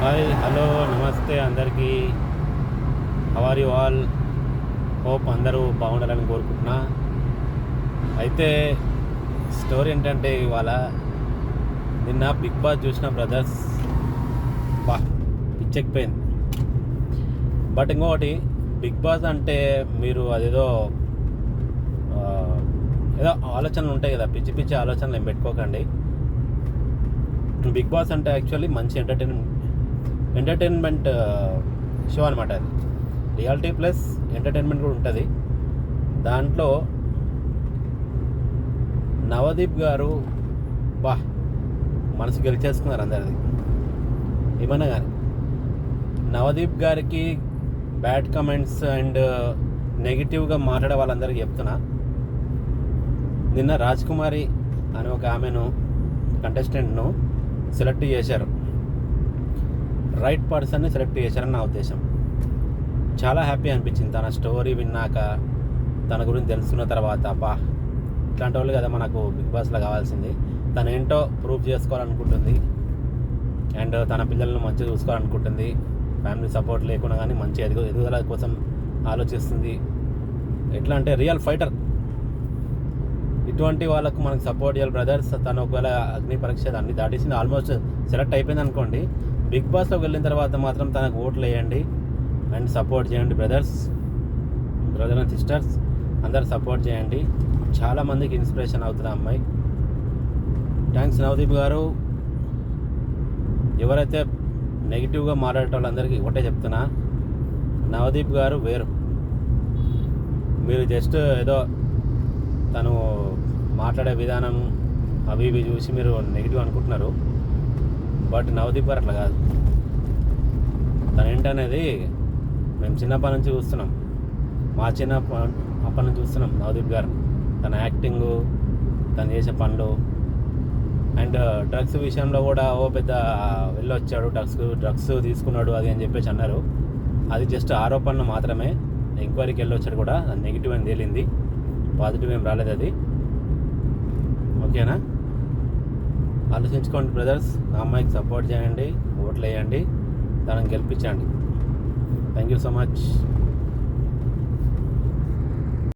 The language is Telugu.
హాయ్ హలో నమస్తే అందరికీ. How are you all? Hope అందరూ బాగుండాలని కోరుకుంటున్నా. అయితే స్టోరీ ఏంటంటే ఇవాళ నిన్న బిగ్ బాస్ చూసిన బ్రదర్స్ బా పిచ్చెక్కిపోయింది. బట్ ఇంకొకటి, బిగ్ బాస్ అంటే మీరు అదేదో ఏదో ఆలోచనలు ఉంటాయి కదా, పిచ్చి పిచ్చి ఆలోచనలు ఏం పెట్టుకోకండి. బిగ్ బాస్ అంటే యాక్చువల్లీ మంచి ఎంటర్టైన్మెంట్ షో అనమాట. అది రియాలిటీ ప్లస్ ఎంటర్టైన్మెంట్ కూడా ఉంటుంది. దాంట్లో నవదీప్ గారు బా మనసు గెలిచేసుకున్నారు అందరిది. ఏమన్నా కానీ నవదీప్ గారికి బ్యాడ్ కమెంట్స్ అండ్ నెగిటివ్గా మాట్లాడే వాళ్ళందరికీ చెప్తున్నా, నిన్న రాజ్ కుమారి అనే ఒక ఆమెను కంటెస్టెంట్ను సెలెక్ట్ చేశారు. రైట్ పర్సన్ని సెలెక్ట్ చేశారని నా ఉద్దేశం. చాలా హ్యాపీ అనిపించింది తన స్టోరీ విన్నాక, తన గురించి తెలుసుకున్న తర్వాత. ఇట్లాంటి వాళ్ళు కదా మనకు బిగ్ బాస్లో కావాల్సింది. తను ఏంటో ప్రూవ్ చేసుకోవాలనుకుంటుంది అండ్ తన పిల్లలను మంచిగా చూసుకోవాలనుకుంటుంది. ఫ్యామిలీ సపోర్ట్ లేకుండా కానీ మంచి ఎదుగుదల కోసం ఆలోచిస్తుంది. ఎట్లా అంటే రియల్ ఫైటర్. ఇటువంటి వాళ్ళకు మనకు సపోర్ట్ చేయాలి బ్రదర్స్. తను ఒకవేళ అగ్ని పరీక్ష అన్ని దాటేసింది, ఆల్మోస్ట్ సెలెక్ట్ అయిపోయింది అనుకోండి. బిగ్ బాస్లోకి వెళ్ళిన తర్వాత మాత్రం తనకు ఓట్లు వేయండి అండ్ సపోర్ట్ చేయండి బ్రదర్స్ అండ్ సిస్టర్స్. అందరు సపోర్ట్ చేయండి. చాలామందికి ఇన్స్పిరేషన్ అవుతుంది ఆ అమ్మాయి. థ్యాంక్స్ నవదీప్ గారు. ఎవరైతే నెగిటివ్గా మాట్లాడే వాళ్ళందరికీ ఒకటే చెప్తున్నా, నవదీప్ గారు వేరు. మీరు జస్ట్ ఏదో తను మాట్లాడే విధానం అవి ఇవి చూసి మీరు నెగిటివ్ అనుకుంటున్నారు. బట్ నవదీప్ గారు అట్లా కాదు. తను ఏంటనేది మేము చిన్నప్పటి నుంచి చూస్తున్నాం. అప్పటి నుంచి చూస్తున్నాం నవదీప్ గారు. తన యాక్టింగు, తను చేసే పనులు అండ్ డ్రగ్స్ విషయంలో కూడా పెద్ద వెళ్ళొచ్చాడు. డ్రగ్స్ తీసుకున్నాడు అది అని చెప్పేసి అన్నారు. అది జస్ట్ ఆరోపణలు మాత్రమే. ఎంక్వైరీకి వెళ్ళొచ్చాడు కూడా, అది నెగిటివ్ అని తేలింది. పాజిటివ్ ఏం రాలేదు అది. ఓకేనా? ఆలోచించుకోండి బ్రదర్స్. నా అమ్మాయికి సపోర్ట్ చేయండి, ఓట్లు వేయండి, తనని గెలిపించండి. Thank you so much.